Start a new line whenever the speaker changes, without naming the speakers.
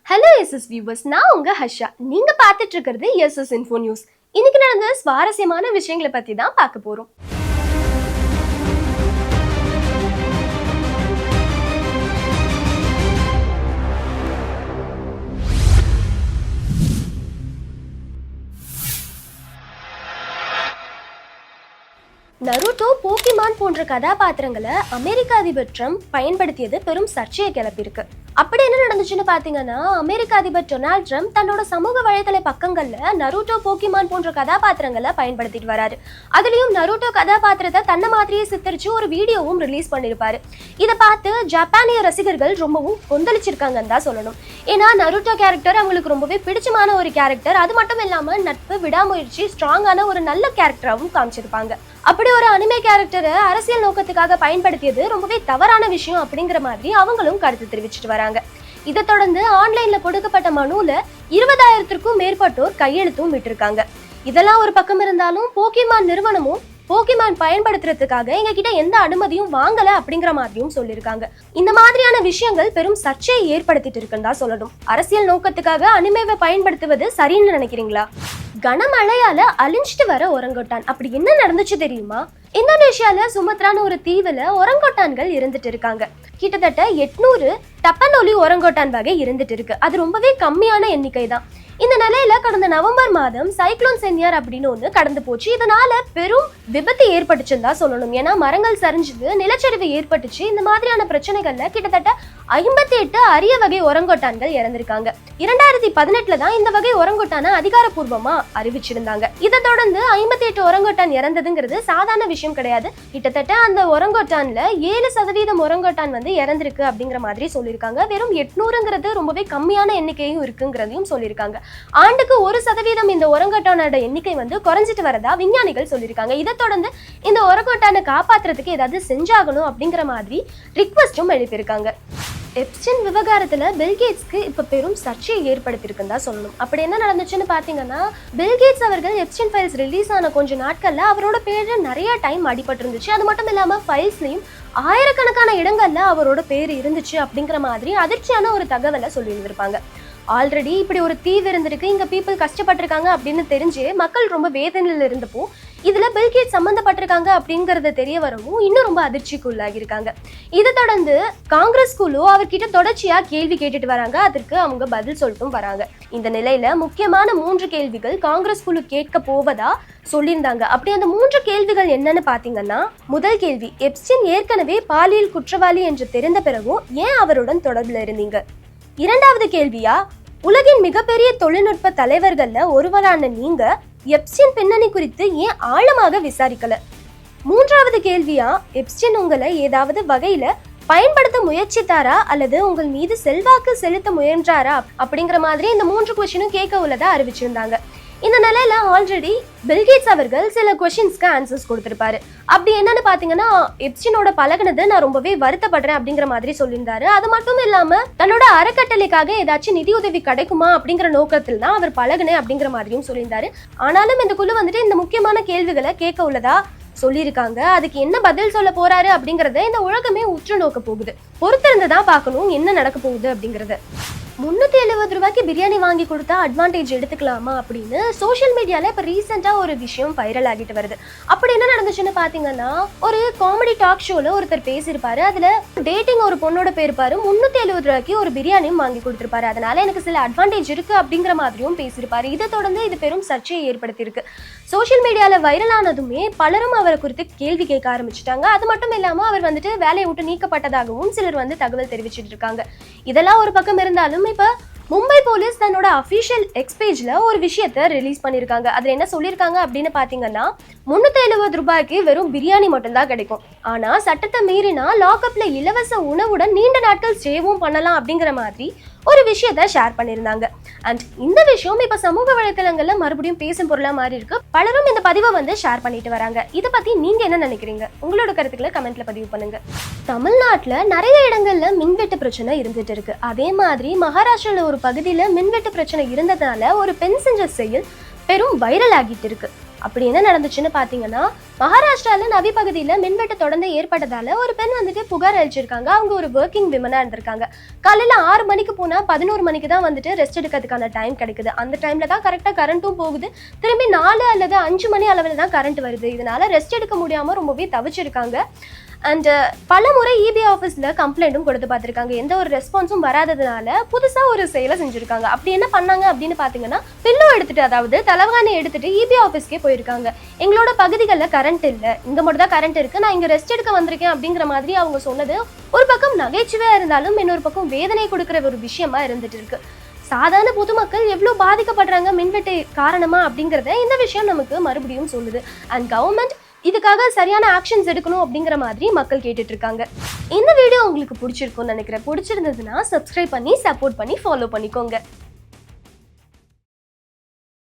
Hello SS viewers, நான் உங்க ஹர்ஷா. நீங்க பார்த்துட்டு இருக்கிறது எஸ்எஸ் இன்ஃபோ நியூஸ். இன்னைக்கு நடந்த சுவாரஸ்யமான விஷயங்களை பத்தி தான் பார்க்க போறோம். நருட்டோ, போக்கிமான் போன்ற கதாபாத்திரங்களை அமெரிக்க அதிபர் ட்ரம்ப் பயன்படுத்தியது பெரும் சர்ச்சையை கிளப்பியிருக்கு. அப்படி என்ன நடந்துச்சுன்னு பாத்தீங்கன்னா, அமெரிக்க அதிபர் டொனால்ட் ட்ரம்ப் தன்னோட சமூக வலைதள பக்கங்கள்ல நருட்டோ, போக்கிமான் போன்ற கதாபாத்திரங்களை பயன்படுத்திட்டு வராரு. அதுலயும் நருட்டோ கதாபாத்திரத்தை தன்னை மாதிரியே சித்தரிச்சு ஒரு வீடியோவும் ரிலீஸ் பண்ணிருப்பாரு. இதை பார்த்து ஜப்பானிய ரசிகர்கள் ரொம்பவும் கொந்தளிச்சிருக்காங்கன்னு தான் சொல்லணும். ஏன்னா நருட்டோ கேரக்டர் அவங்களுக்கு ரொம்பவே பிடிச்சமான ஒரு கேரக்டர். அது மட்டும் இல்லாம நட்பு, விடாமுயற்சி, ஸ்ட்ராங்கான ஒரு நல்ல கேரக்டராகவும் காமிச்சிருப்பாங்க. அப்படி ஒரு அனிமே கேரக்டரை அரசியல் நோக்கத்துக்காக பயன்படுத்தியது ரொம்பவே தவறான விஷயம் அப்படிங்கிற மாதிரி அவங்களும் கருத்து தெரிவிச்சிட்டு வராங்க. இதை தொடர்ந்து ஆன்லைன்ல கொடுக்கப்பட்ட மனுல 20,000க்கும் மேற்பட்டோர் கையெழுத்தும் விட்டிருக்காங்க. இதெல்லாம் ஒரு பக்கம் இருந்தாலும் போக்கிமான் நிறுவனமும் போக்கிமான் பயன்படுத்துறதுக்காக எங்க கிட்ட எந்த அனுமதியும் வாங்கல அப்படிங்கிற மாதிரியும் சொல்லியிருக்காங்க. இந்த மாதிரியான விஷயங்கள் பெரும் சர்ச்சையை ஏற்படுத்திட்டு இருக்குன்னு தான் சொல்லணும். அரசியல் நோக்கத்துக்காக அனிமேவை பயன்படுத்துவது சரின்னு நினைக்கிறீங்களா? கனமழையால அழிஞ்சிட்டு வர ஒரங்கொட்டான், அப்படி என்ன நடந்துச்சு தெரியுமா? இந்தோனேஷியால சுமத்ரான்னு ஒரு தீவுல ஒரங்கொட்டான்கள் இருந்துட்டு இருக்காங்க. கிட்டத்தட்ட 800 டப்பனோலி ஒரங்கொட்டான் வகை இருந்துட்டு இருக்கு. அது ரொம்பவே கம்மியான எண்ணிக்கை தான். இந்த நிலையில கடந்த நவம்பர் மாதம் சைக்ளோன் சென்யார் அப்படின்னு ஒண்ணு கடந்து போச்சு. இதனால பெரும் விபத்து ஏற்பட்டுச்சுன்னு தான் சொல்லணும். ஏன்னா மரங்கள் சரிஞ்சது, நிலச்சரிவு ஏற்பட்டுச்சு. இந்த மாதிரியான பிரச்சனைகள்ல கிட்டத்தட்ட 58 அரிய வகை ஒரங்கொட்டான்கள் இறந்திருக்காங்க. 2018 தான் இந்த வகை ஒரங்கொட்டான அதிகாரப்பூர்வமா அறிவிச்சிருந்தாங்க. இதை தொடர்ந்து 58 ஒரங்கொட்டான் இறந்ததுங்கிறது சாதாரண விஷயம் கிடையாது. கிட்டத்தட்ட அந்த ஒரங்கொட்டான்ல 7% ஒரங்கொட்டான் இறந்திருக்கு அப்படிங்கிற மாதிரி சொல்லியிருக்காங்க. வெறும் 800ங்கிறது ரொம்பவே கம்மியான எண்ணிக்கையும் இருக்குங்கிறதையும் சொல்லியிருக்காங்க. ஆண்டுக்கு 1% இந்த ஒரங்கொட்டானோட எண்ணிக்கை குறைஞ்சிட்டு வரதா விஞ்ஞானிகள் சொல்லியிருக்காங்க. இதை தொடர்ந்து இந்த ஒரங்கொட்டானை காப்பாற்றுறதுக்கு ஏதாவது செஞ்சாகணும் அப்படிங்கிற மாதிரி ரிக்வெஸ்டும் எழுப்பியிருக்காங்க. எப்ஸ்டைன் விவகாரத்துல பில்கேட்ஸ்க்கு இப்ப பெரும் சர்ச்சையை ஏற்படுத்தியிருக்குன்னு தான் சொல்லணும். அப்படி என்ன நடந்துச்சுன்னு பாத்தீங்கன்னா, பில்கேட்ஸ் அவர்கள் எப்ஸ்டைன் ஃபைல்ஸ் ரிலீஸ் ஆன கொஞ்ச நாட்கள்ல அவரோட பேரு நிறைய டைம் அடிபட்டு இருந்துச்சு. அது மட்டும் இல்லாம ஃபைல்ஸ்லயும் ஆயிரக்கணக்கான இடங்கள்ல அவரோட பேர் இருந்துச்சு அப்படிங்கிற மாதிரி அதிர்ச்சியான ஒரு தகவலை சொல்லி இருந்திருப்பாங்க. ஆல்ரெடி இப்படி ஒரு தீவு இருந்திருக்கு, இங்க பீப்புள் கஷ்டப்பட்டிருக்காங்க அப்படின்னு தெரிஞ்சு மக்கள் ரொம்ப வேதனையில இருந்தப்போ இதுல பில்கேட்ஸ் சம்பந்தப்பட்டிருக்காங்க அப்படிங்கறது தெரிய வரவும் இன்னும் ரொம்ப அதிர்ச்சிக்கு உள்ளாகியிருக்காங்க. இதை தொடர்ந்து காங்கிரஸ் குழு அவர்கிட்ட தொடர்ச்சியா கேள்வி கேட்டுட்டு வராங்க. அதற்கு அவங்க பதில் சொல்லிட்டும் வராங்க. இந்த நிலையில முக்கியமான 3 கேள்விகள் காங்கிரஸ் குழு கேட்க போவதா சொல்லியிருந்தாங்க. அப்படி அந்த 3 கேள்விகள் என்னன்னு பாத்தீங்கன்னா, முதல் கேள்வி, எப்ஸ்டைன் ஏற்கனவே பாலியல் குற்றவாளி என்று தெரிந்த பிறகும் ஏன் அவருடன் தொடர்புல இருந்தீங்க? இரண்டாவது கேள்வியா, உலகின் மிகப்பெரிய தொழில்நுட்ப தலைவர்கள்ல ஒருவரான நீங்க எப்ஸ்டைன் பின்னணி குறித்து ஏன் ஆழமாக விசாரிக்கல? மூன்றாவது கேள்வியா, எப்ஸ்டைன் உங்களை ஏதாவது வகையில பயன்படுத்த முயற்சித்தாரா அல்லது உங்கள் மீது செல்வாக்கு செலுத்த முயன்றாரா அப்படிங்கிற மாதிரி இந்த 3 கொஸ்டினும் கேட்க உள்ளதா அறிவிச்சிருந்தாங்க. இந்த நிலையில ஆல்ரெடி பில்கேட்ஸ் அவர்கள் சில கொஸ்டின்ஸ்க்கு ஆன்சர்ஸ் கொடுத்திருப்பாரு. அப்படி என்னன்னு பாத்தீங்கன்னா, எப்ஸ்டைனோட பழகுனது நான் ரொம்பவே வருத்தப்படுறேன் அப்படிங்கிற மாதிரி சொல்லியிருந்தாரு. அது மட்டும் இல்லாம தன்னோட அறக்கட்டளைக்காக ஏதாச்சும் நிதி உதவி கிடைக்குமா அப்படிங்கிற நோக்கத்தில் தான் அவர் பழகுனேன் அப்படிங்கிற மாதிரியும் சொல்லியிருந்தாரு. ஆனாலும் இந்த குழு இந்த முக்கியமான கேள்விகளை கேட்க உள்ளதா சொல்லியிருக்காங்க. அதுக்கு என்ன பதில் சொல்ல போறாரு அப்படிங்கறத இந்த உலகமே உற்று நோக்க போகுது. பொறுத்திருந்துதான் பார்க்கணும் என்ன நடக்க போகுது அப்படிங்கறது. 370 ரூபாய்க்கு பிரியாணி வாங்கி கொடுத்தா அட்வான்டேஜ் எடுத்துக்கலாமா அப்படின்னு சோஷியல் மீடியால இப்ப ரீசெண்டா ஒரு விஷயம் வைரல் ஆகிட்டு வருது. அப்படி என்ன நடந்துச்சுன்னு பாத்தீங்கன்னா, ஒரு காமெடி டாக் ஷோல ஒருத்தர் பேசியிருப்பாரு. அதுல டேட்டிங் ஒரு பொண்ணோட போயிருப்பாரு. 370 ரூபாய்க்கு ஒரு பிரியாணியும் வாங்கி கொடுத்திருப்பாரு. அதனால எனக்கு சில அட்வான்டேஜ் இருக்கு அப்படிங்கிற மாதிரியும் பேசியிருப்பாரு. இதை தொடர்ந்து இது பெரும் சர்ச்சையை ஏற்படுத்தியிருக்கு. சோஷியல் மீடியால வைரல் ஆனதுமே பலரும் அவரை குறித்து கேள்வி கேட்க ஆரம்பிச்சுட்டாங்க. அது மட்டும் இல்லாம அவர் வேலையை விட்டு நீக்கப்பட்டதாகவும் சிலர் தகவல் தெரிவிச்சிட்டு இருக்காங்க. இதெல்லாம் ஒரு பக்கம் இருந்தாலும் இப்ப மும்பை போலீஸ் தன்னோட அபிஷியல் எக்ஸ் பேஜ்ல ஒரு விஷயத்த ரிலீஸ் பண்ணிருக்காங்க. அதுல என்ன சொல்லிருக்காங்க அப்படின்னு பாத்தீங்கன்னா, 370 ரூபாய்க்கு வெறும் பிரியாணி மட்டும் தான் கிடைக்கும். ஆனா சட்டத்தை மீறினா லாக்அப்ல இலவச உணவுடன் நீண்ட நாட்கள் சேவும் பண்ணலாம் அப்படிங்கிற மாதிரி ஒரு விஷயத்த ஷேர் பண்ணியிருந்தாங்க. அண்ட் இந்த விஷயம் இப்ப சமூக வலைதளங்கள்ல மறுபடியும் பேசும் பொருளா மாறி இருக்கு. பலரும் இந்த பதிவை ஷேர் பண்ணிட்டு வராங்க. இதை பத்தி நீங்க என்ன நினைக்கிறீங்க? உங்களோட கருத்துக்களை கமெண்ட்ல பதிவு பண்ணுங்க. தமிழ்நாட்டுல நிறைய இடங்கள்ல மின்வெட்டு பிரச்சனை இருந்துட்டு இருக்கு. அதே மாதிரி மகாராஷ்டிரால ஒரு பகுதியில மின்வெட்டு பிரச்சனை இருந்ததால ஒரு பெண் செஞ்ச செயல் பெரும் வைரல் ஆகிட்டு இருக்கு. அப்படி என்ன நடந்துச்சுன்னு பாத்தீங்கன்னா, மகாராஷ்டிரால நவி பகுதியில் மின்வெட்டு தொடர்ந்து ஏற்பட்டதால ஒரு பெண் வந்துட்டு புகார் அளிச்சிருக்காங்க. அவங்க ஒரு ஒர்க்கிங் விமனா இருந்திருக்காங்க. காலையில 6 மணிக்கு போனா 11 மணிக்கு தான் வந்துட்டு ரெஸ்ட் எடுக்கிறதுக்கான டைம் கிடைக்குது. அந்த டைம்ல தான் கரெக்டா கரண்ட்டும் போகுது. திரும்பி 4 அல்லது 5 மணி அளவில் தான் கரண்ட் வருது. இதனால ரெஸ்ட் எடுக்க முடியாம ரொம்பவே தவிச்சிருக்காங்க. அண்ட் பல முறை இபி ஆஃபீஸில் கம்ப்ளைண்ட்டும் கொடுத்து பார்த்துருக்காங்க. எந்த ஒரு ரெஸ்பான்ஸும் வராததுனால புதுசாக ஒரு செயலை செஞ்சுருக்காங்க. அப்படி என்ன பண்ணாங்க அப்படின்னு பார்த்தீங்கன்னா, பில்லோ எடுத்துட்டு, அதாவது தலைவாணி எடுத்துட்டு இபி ஆஃபீஸ்க்கே போயிருக்காங்க. எங்களோட பகுதிகளில் கரண்ட் இல்லை, இங்கே மட்டும் தான் கரண்ட் இருக்குது, நான் இங்கே ரெஸ்ட் எடுக்க வந்திருக்கேன் அப்படிங்கிற மாதிரி அவங்க சொன்னது ஒரு பக்கம் நகைச்சுவையாக இருந்தாலும் இன்னொரு பக்கம் வேதனை கொடுக்குற ஒரு விஷயமா இருந்துட்டு இருக்கு. சாதாரண பொதுமக்கள் எவ்வளோ பாதிக்கப்படுறாங்க மின்வெட்டு காரணமா அப்படிங்கிறத இந்த விஷயம் நமக்கு மறுபடியும் சொல்லுது. அண்ட் கவர்மெண்ட் இதுக்காக சரியான ஆக்ஷன்ஸ் எடுக்கணும் அப்படிங்கிற மாதிரி மக்கள் கேட்டுட்டு இருக்காங்க. இந்த வீடியோ உங்களுக்கு பிடிச்சிருக்கும்னு நினைக்கிறேன். பிடிச்சிருந்ததுன்னா சப்ஸ்கிரைப் பண்ணி சப்போர்ட் பண்ணி ஃபாலோ பண்ணிக்கோங்க.